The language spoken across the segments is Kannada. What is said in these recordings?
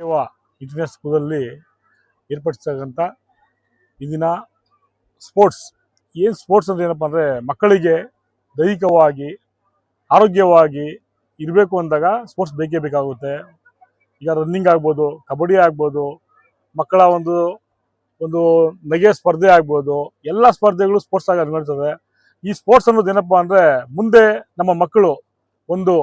ಸೇವಾ ಇಂಟರ್ನೆಟ್ ಸ್ಕೂಲಲ್ಲಿ ಏರ್ಪಡಿಸ್ತಕ್ಕಂಥ ಇಂದಿನ ಸ್ಪೋರ್ಟ್ಸ್ ಸ್ಪೋರ್ಟ್ಸ್ ಅಂದರೆ ಏನಪ್ಪ ಅಂದರೆ ಮಕ್ಕಳಿಗೆ ದೈಹಿಕವಾಗಿ ಆರೋಗ್ಯವಾಗಿ ಇರಬೇಕು ಅಂದಾಗ ಸ್ಪೋರ್ಟ್ಸ್ ಬೇಕೇ ಬೇಕಾಗುತ್ತೆ. ಈಗ ರನ್ನಿಂಗ್ ಆಗ್ಬೋದು, ಕಬಡ್ಡಿ ಆಗ್ಬೋದು, ಮಕ್ಕಳ ಒಂದು ಒಂದು ನಗೆ ಸ್ಪರ್ಧೆ ಆಗ್ಬೋದು, ಎಲ್ಲ ಸ್ಪರ್ಧೆಗಳು ಸ್ಪೋರ್ಟ್ಸ್ ಆಗಿ ನಡೀತದೆ. ಈ ಸ್ಪೋರ್ಟ್ಸ್ ಅನ್ನೋದು ಏನಪ್ಪ ಅಂದರೆ ಮುಂದೆ ನಮ್ಮ ಮಕ್ಕಳು ಒಂದು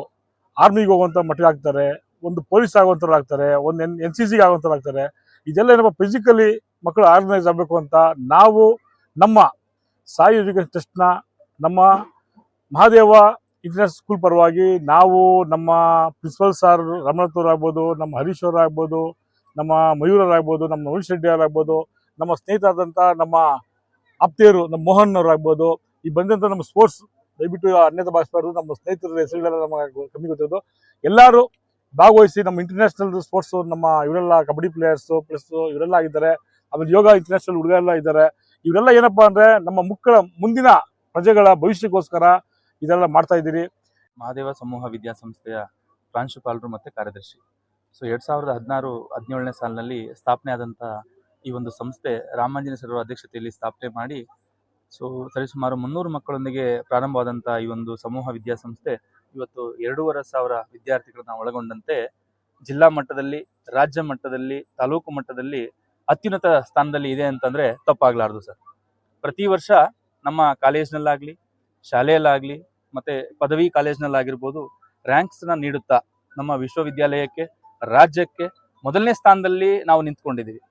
ಆರ್ಮಿಗೆ ಹೋಗುವಂಥ ಮಟ್ಟಿಗೆ ಆಗ್ತಾರೆ, ಒಂದು ಪೊಲೀಸ್ ಆಗುವಂಥವ್ರು ಆಗ್ತಾರೆ, ಒಂದು NCC ಆಗುವಂಥವ್ರು ಆಗ್ತಾರೆ. ಇದೆಲ್ಲ ಏನಪ್ಪ ಫಿಸಿಕಲಿ ಮಕ್ಕಳು ಆರ್ಗನೈಸ್ ಆಗಬೇಕು ಅಂತ ನಾವು ನಮ್ಮ ಸಾಯಿ ಎಜುಕೇಷನ್ ಟ್ರಸ್ಟ್ನ ನಮ್ಮ ಮಹಾದೇವ ಇಂಟರ್ನ್ಯಾಷನಲ್ ಸ್ಕೂಲ್ ಪರವಾಗಿ ನಾವು ನಮ್ಮ ಪ್ರಿನ್ಸಿಪಲ್ ಸರ್ ರಮಣತ್ ಅವ್ರು ಆಗ್ಬೋದು, ನಮ್ಮ ಹರೀಶ್ ಅವರು ಆಗ್ಬೋದು, ನಮ್ಮ ಮಯೂರರಾಗ್ಬೋದು, ನಮ್ಮ ನವೀಶ್ ರೆಡ್ಡಿ ಅವರಾಗ್ಬೋದು, ನಮ್ಮ ಸ್ನೇಹಿತರಾದಂಥ ನಮ್ಮ ಆಪ್ತೇರು ನಮ್ಮ ಮೋಹನ್ ಅವರು ಆಗ್ಬೋದು, ಈ ಬಂದಂಥ ನಮ್ಮ ಸ್ಪೋರ್ಟ್ಸ್ ದಯವಿಟ್ಟು ಅನ್ಯತಾ ಭಾವಿಸಬಾರ್ದು. ನಮ್ಮ ಸ್ನೇಹಿತರ ಹೆಸರುಗಳೆಲ್ಲ ನಮಗೆ ಕಮ್ಮಿ ಗೊತ್ತಿರೋದು. ಎಲ್ಲರೂ ಭಾಗವಹಿಸಿ ನಮ್ಮ ಇಂಟರ್ನ್ಯಾಷನಲ್ ಸ್ಪೋರ್ಟ್ಸು ನಮ್ಮ ಇವರೆಲ್ಲ ಕಬಡ್ಡಿ ಪ್ಲೇಯರ್ಸು ಪ್ಲಸ್ ಇವರೆಲ್ಲ ಆಗಿದ್ದಾರೆ. ಆಮೇಲೆ ಯೋಗ ಇಂಟರ್ನ್ಯಾಷನಲ್ ಹುಡುಗರೆಲ್ಲ ಇದ್ದಾರೆ. ಇವರೆಲ್ಲ ಏನಪ್ಪ ಅಂದರೆ ನಮ್ಮ ಮಕ್ಕಳ ಮುಂದಿನ ಪ್ರಜೆಗಳ ಭವಿಷ್ಯಕ್ಕೋಸ್ಕರ ಇದೆಲ್ಲ ಮಾಡ್ತಾ ಇದ್ದೀರಿ. ಮಹಾದೇವ ಸಮೂಹ ವಿದ್ಯಾಸಂಸ್ಥೆಯ ಪ್ರಾಂಶುಪಾಲರು ಮತ್ತು ಕಾರ್ಯದರ್ಶಿ. 2016-17ನೇ ಸಾಲಿನಲ್ಲಿ ಸ್ಥಾಪನೆ ಆದಂಥ ಈ ಒಂದು ಸಂಸ್ಥೆ ರಾಮಾಂಜನೇಯ ಸರ್ ಅಧ್ಯಕ್ಷತೆಯಲ್ಲಿ ಸ್ಥಾಪನೆ ಮಾಡಿ ಸರಿಸುಮಾರು 300 ಮಕ್ಕಳೊಂದಿಗೆ ಪ್ರಾರಂಭವಾದಂಥ ಈ ಒಂದು ಸಮೂಹ ವಿದ್ಯಾಸಂಸ್ಥೆ ಇವತ್ತು 2,500 ವಿದ್ಯಾರ್ಥಿಗಳನ್ನ ಒಳಗೊಂಡಂತೆ ಜಿಲ್ಲಾ ಮಟ್ಟದಲ್ಲಿ, ರಾಜ್ಯ ಮಟ್ಟದಲ್ಲಿ, ತಾಲೂಕು ಮಟ್ಟದಲ್ಲಿ ಅತ್ಯುನ್ನತ ಸ್ಥಾನದಲ್ಲಿ ಇದೆ ಅಂತಂದರೆ ತಪ್ಪಾಗಲಾರ್ದು ಸರ್. ಪ್ರತಿ ವರ್ಷ ನಮ್ಮ ಕಾಲೇಜ್ನಲ್ಲಾಗಲಿ, ಶಾಲೆಯಲ್ಲಾಗಲಿ ಮತ್ತು ಪದವಿ ಕಾಲೇಜ್ನಲ್ಲಾಗಿರ್ಬೋದು ರ್ಯಾಂಕ್ಸ್ನ ನೀಡುತ್ತಾ ನಮ್ಮ ವಿಶ್ವವಿದ್ಯಾಲಯಕ್ಕೆ, ರಾಜ್ಯಕ್ಕೆ ಮೊದಲನೇ ಸ್ಥಾನದಲ್ಲಿ ನಾವು ನಿಂತ್ಕೊಂಡಿದ್ದೀವಿ.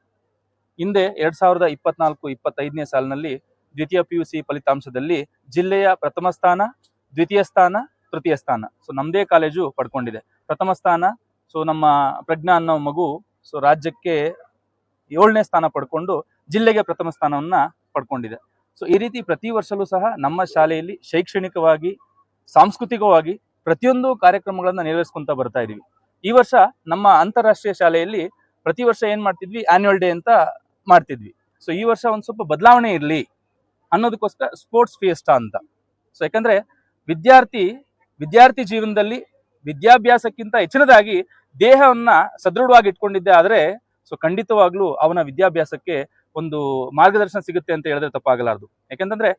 ಹಿಂದೆ 2024-25ನೇ ಸಾಲಿನಲ್ಲಿ ದ್ವಿತೀಯ PUC ಫಲಿತಾಂಶದಲ್ಲಿ ಜಿಲ್ಲೆಯ ಪ್ರಥಮ ಸ್ಥಾನ, ದ್ವಿತೀಯ ಸ್ಥಾನ, ತೃತೀಯ ಸ್ಥಾನ ನಮ್ಮದೇ ಕಾಲೇಜು ಪಡ್ಕೊಂಡಿದೆ. ಪ್ರಥಮ ಸ್ಥಾನ ನಮ್ಮ ಪ್ರಜ್ಞಾ ಅನ್ನೋ ಮಗು ರಾಜ್ಯಕ್ಕೆ 7ನೇ ಸ್ಥಾನ ಪಡ್ಕೊಂಡು ಜಿಲ್ಲೆಗೆ ಪ್ರಥಮ ಸ್ಥಾನವನ್ನು ಪಡ್ಕೊಂಡಿದೆ. ಈ ರೀತಿ ಪ್ರತಿ ವರ್ಷವೂ ಸಹ ನಮ್ಮ ಶಾಲೆಯಲ್ಲಿ ಶೈಕ್ಷಣಿಕವಾಗಿ, ಸಾಂಸ್ಕೃತಿಕವಾಗಿ ಪ್ರತಿಯೊಂದು ಕಾರ್ಯಕ್ರಮಗಳನ್ನು ನಿರ್ವಹಿಸ್ಕೊಂತ ಬರ್ತಾ ಇದೀವಿ. ಈ ವರ್ಷ ನಮ್ಮ ಅಂತಾರಾಷ್ಟ್ರೀಯ ಶಾಲೆಯಲ್ಲಿ ಪ್ರತಿ ವರ್ಷ ಏನು ಮಾಡ್ತಿದ್ವಿ, ಆನ್ಯುವಲ್ ಡೇ ಅಂತ ಮಾಡ್ತಿದ್ವಿ. ಈ ವರ್ಷ ಒಂದು ಸ್ವಲ್ಪ ಬದಲಾವಣೆ ಇರಲಿ ಅನ್ನೋದಕ್ಕೋಸ್ಕರ ಸ್ಪೋರ್ಟ್ಸ್ ಫಿಯೆಸ್ಟಾ ಅಂತ. ಯಾಕಂದರೆ ವಿದ್ಯಾರ್ಥಿ ಜೀವನದಲ್ಲಿ ವಿದ್ಯಾಭ್ಯಾಸಕ್ಕಿಂತ ಹೆಚ್ಚಿನದಾಗಿ ದೇಹವನ್ನು ಸದೃಢವಾಗಿ ಇಟ್ಕೊಂಡಿದ್ದೆ ಆದರೆ ಖಂಡಿತವಾಗ್ಲೂ ಅವನ ವಿದ್ಯಾಭ್ಯಾಸಕ್ಕೆ ಒಂದು ಮಾರ್ಗದರ್ಶನ ಸಿಗುತ್ತೆ ಅಂತ ಹೇಳಿದ್ರೆ ತಪ್ಪಾಗಲಾರದು. ಯಾಕೆಂತಂದ್ರೆ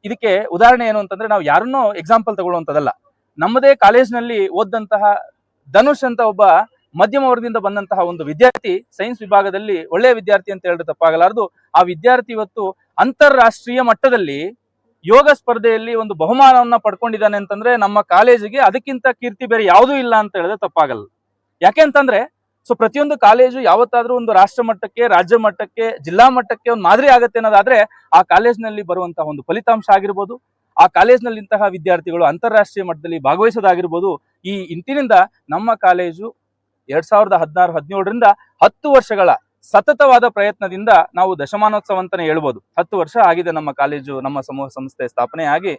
ಇದಕ್ಕೆ ಉದಾಹರಣೆ ಏನು ಅಂತಂದ್ರೆ ನಾವು ಯಾರನ್ನೋ ಎಕ್ಸಾಂಪಲ್ ತಗೊಳ್ಳುವಂಥದ್ದಲ್ಲ. ನಮ್ಮದೇ ಕಾಲೇಜ್ನಲ್ಲಿ ಓದಂತಹ ಧನುಷ್ ಅಂತ ಒಬ್ಬ ಮಧ್ಯಮ ವರ್ಗದಿಂದ ಬಂದಂತಹ ಒಂದು ವಿದ್ಯಾರ್ಥಿ ಸೈನ್ಸ್ ವಿಭಾಗದಲ್ಲಿ ಒಳ್ಳೆಯ ವಿದ್ಯಾರ್ಥಿ ಅಂತ ಹೇಳಿದ್ರೆ ತಪ್ಪಾಗಲಾರದು. ಆ ವಿದ್ಯಾರ್ಥಿ ಇವತ್ತು ಅಂತಾರಾಷ್ಟ್ರೀಯ ಮಟ್ಟದಲ್ಲಿ ಯೋಗ ಸ್ಪರ್ಧೆಯಲ್ಲಿ ಒಂದು ಬಹುಮಾನವನ್ನ ಪಡ್ಕೊಂಡಿದ್ದಾನೆ ಅಂತಂದ್ರೆ ನಮ್ಮ ಕಾಲೇಜಿಗೆ ಅದಕ್ಕಿಂತ ಕೀರ್ತಿ ಬೇರೆ ಯಾವುದೂ ಇಲ್ಲ ಅಂತ ಹೇಳಿದ್ರೆ ತಪ್ಪಾಗಲ್ಲ. ಯಾಕೆ ಅಂತಂದ್ರೆ ಪ್ರತಿಯೊಂದು ಕಾಲೇಜು ಯಾವತ್ತಾದ್ರೂ ಒಂದು ರಾಷ್ಟ್ರ ಮಟ್ಟಕ್ಕೆ, ರಾಜ್ಯ ಮಟ್ಟಕ್ಕೆ, ಜಿಲ್ಲಾ ಮಟ್ಟಕ್ಕೆ ಒಂದು ಮಾದರಿ ಆಗತ್ತೆ ಅನ್ನೋದಾದ್ರೆ ಆ ಕಾಲೇಜಿನಲ್ಲಿ ಬರುವಂತಹ ಒಂದು ಫಲಿತಾಂಶ ಆಗಿರ್ಬೋದು, ಆ ಕಾಲೇಜಿನಲ್ಲಿ ಇಂತಹ ವಿದ್ಯಾರ್ಥಿಗಳು ಅಂತಾರಾಷ್ಟ್ರೀಯ ಮಟ್ಟದಲ್ಲಿ ಭಾಗವಹಿಸೋದಾಗಿರ್ಬೋದು. ಈ ಇಂತಿನಿಂದ ನಮ್ಮ ಕಾಲೇಜು 2016-17ರಿಂದ 10 ವರ್ಷಗಳ ಸತತವಾದ ಪ್ರಯತ್ನದಿಂದ ನಾವು ದಶಮಾನೋತ್ಸವ ಅಂತಾನೆ ಹೇಳ್ಬೋದು. 10 ವರ್ಷ ಆಗಿದೆ ನಮ್ಮ ಕಾಲೇಜು, ನಮ್ಮ ಸಮೂಹ ಸಂಸ್ಥೆ ಸ್ಥಾಪನೆ ಆಗಿ.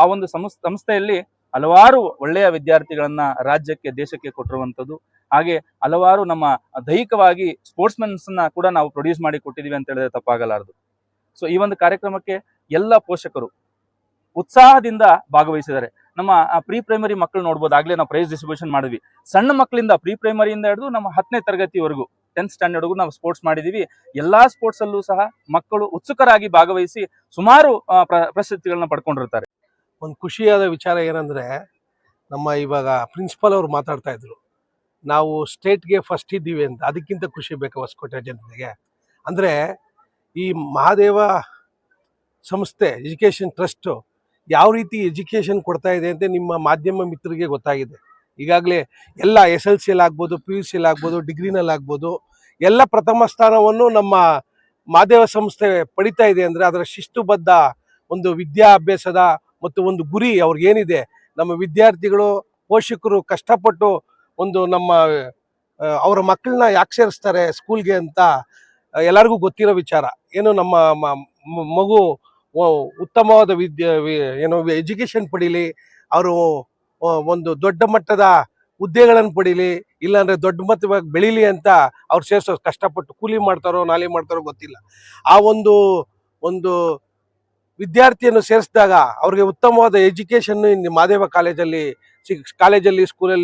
ಆ ಒಂದು ಸಂಸ್ಥೆಯಲ್ಲಿ ಹಲವಾರು ಒಳ್ಳೆಯ ವಿದ್ಯಾರ್ಥಿಗಳನ್ನ ರಾಜ್ಯಕ್ಕೆ, ದೇಶಕ್ಕೆ ಕೊಟ್ಟಿರುವಂಥದ್ದು. ಹಾಗೆ ಹಲವಾರು ನಮ್ಮ ದೈಹಿಕವಾಗಿ ಸ್ಪೋರ್ಟ್ಸ್ಮನ್ಸ್ನ ಕೂಡ ನಾವು ಪ್ರೊಡ್ಯೂಸ್ ಮಾಡಿ ಕೊಟ್ಟಿದ್ದೀವಿ ಅಂತ ಹೇಳಿದ್ರೆ ತಪ್ಪಾಗಲಾರದು. ಈ ಒಂದು ಕಾರ್ಯಕ್ರಮಕ್ಕೆ ಎಲ್ಲ ಪೋಷಕರು ಉತ್ಸಾಹದಿಂದ ಭಾಗವಹಿಸಿದ್ದಾರೆ. ನಮ್ಮ ಪ್ರೀ ಪ್ರೈಮರಿ ಮಕ್ಕಳು ನೋಡ್ಬೋದು, ಆಗ್ಲೇ ನಾವು ಪ್ರೈಸ್ ಡಿಸ್ಟ್ರಿಬ್ಯೂಷನ್ ಮಾಡಿದ್ವಿ. ಸಣ್ಣ ಮಕ್ಕಳಿಂದ ಪ್ರೀ ಪ್ರೈಮರಿಯಿಂದ ಹಿಡಿದು ನಮ್ಮ 10ನೇ ತರಗತಿವರೆಗೂ 10th ಸ್ಟ್ಯಾಂಡರ್ಡ್ವರೆಗೂ ನಾವು ಸ್ಪೋರ್ಟ್ಸ್ ಮಾಡಿದ್ದೀವಿ. ಎಲ್ಲಾ ಸ್ಪೋರ್ಟ್ಸ್ ಅಲ್ಲೂ ಸಹ ಮಕ್ಕಳು ಉತ್ಸುಕರಾಗಿ ಭಾಗವಹಿಸಿ ಸುಮಾರು ಪ್ರಶಸ್ತಿಗಳನ್ನ ಪಡ್ಕೊಂಡಿರ್ತಾರೆ. ಒಂದು ಖುಷಿಯಾದ ವಿಚಾರ ಏನಂದರೆ, ನಮ್ಮ ಇವಾಗ ಪ್ರಿನ್ಸಿಪಲ್ ಅವರು ಮಾತಾಡ್ತಾ ಇದ್ರು, ನಾವು ಸ್ಟೇಟ್ಗೆ ಫಸ್ಟ್ ಇದ್ದೀವಿ ಅಂತ. ಅದಕ್ಕಿಂತ ಖುಷಿ ಬೇಕು ಹೊಸಕೋಟೆ ಜನತೆಗೆ. ಅಂದರೆ ಈ ಮಹಾದೇವ ಸಂಸ್ಥೆ ಎಜುಕೇಷನ್ ಟ್ರಸ್ಟು ಯಾವ ರೀತಿ ಎಜುಕೇಷನ್ ಕೊಡ್ತಾ ಇದೆ ಅಂತ ನಿಮ್ಮ ಮಾಧ್ಯಮ ಮಿತ್ರರಿಗೆ ಗೊತ್ತಾಗಿದೆ. ಈಗಾಗಲೇ ಎಲ್ಲ SLCಯಲ್ಲಿ ಆಗ್ಬೋದು, PUCಯಲ್ಲಿ ಆಗ್ಬೋದು, ಡಿಗ್ರಿನಲ್ಲಾಗ್ಬೋದು, ಎಲ್ಲ ಪ್ರಥಮ ಸ್ಥಾನವನ್ನು ನಮ್ಮ ಮಹಾದೇವ ಸಂಸ್ಥೆ ಪಡಿತಾ ಇದೆ. ಅಂದರೆ ಅದರ ಶಿಸ್ತುಬದ್ಧ ಒಂದು ವಿದ್ಯಾಭ್ಯಾಸದ ಮತ್ತು ಒಂದು ಗುರಿ ಅವ್ರಿಗೇನಿದೆ, ನಮ್ಮ ವಿದ್ಯಾರ್ಥಿಗಳು, ಪೋಷಕರು ಕಷ್ಟಪಟ್ಟು ಒಂದು ನಮ್ಮ ಅವರ ಮಕ್ಕಳನ್ನ ಯಾಕೆ ಸೇರಿಸ್ತಾರೆ ಸ್ಕೂಲ್ಗೆ ಅಂತ ಎಲ್ಲರಿಗೂ ಗೊತ್ತಿರೋ ವಿಚಾರ. ಏನು ನಮ್ಮ ಮಗು ಉತ್ತಮವಾದ ಎಜುಕೇಷನ್ ಪಡೀಲಿ, ಅವರು ಒಂದು ದೊಡ್ಡ ಮಟ್ಟದ ಹುದ್ದೆಗಳನ್ನು ಪಡೀಲಿ, ಇಲ್ಲಾಂದರೆ ದೊಡ್ಡ ಮಟ್ಟವಾಗಿ ಬೆಳೀಲಿ ಅಂತ ಅವ್ರು ಸೇರಿಸೋ, ಕಷ್ಟಪಟ್ಟು ಕೂಲಿ ಮಾಡ್ತಾರೋ ನಾಲಿ ಮಾಡ್ತಾರೋ ಗೊತ್ತಿಲ್ಲ. ಆ ಒಂದು ವಿದ್ಯಾರ್ಥಿಯನ್ನು ಸೇರಿಸಿದಾಗ ಅವ್ರಿಗೆ ಉತ್ತಮವಾದ ಎಜುಕೇಷನ್ ಮಹಾದೇವ ಕಾಲೇಜಲ್ಲಿ, ಸ್ಕೂಲಲ್ಲಿ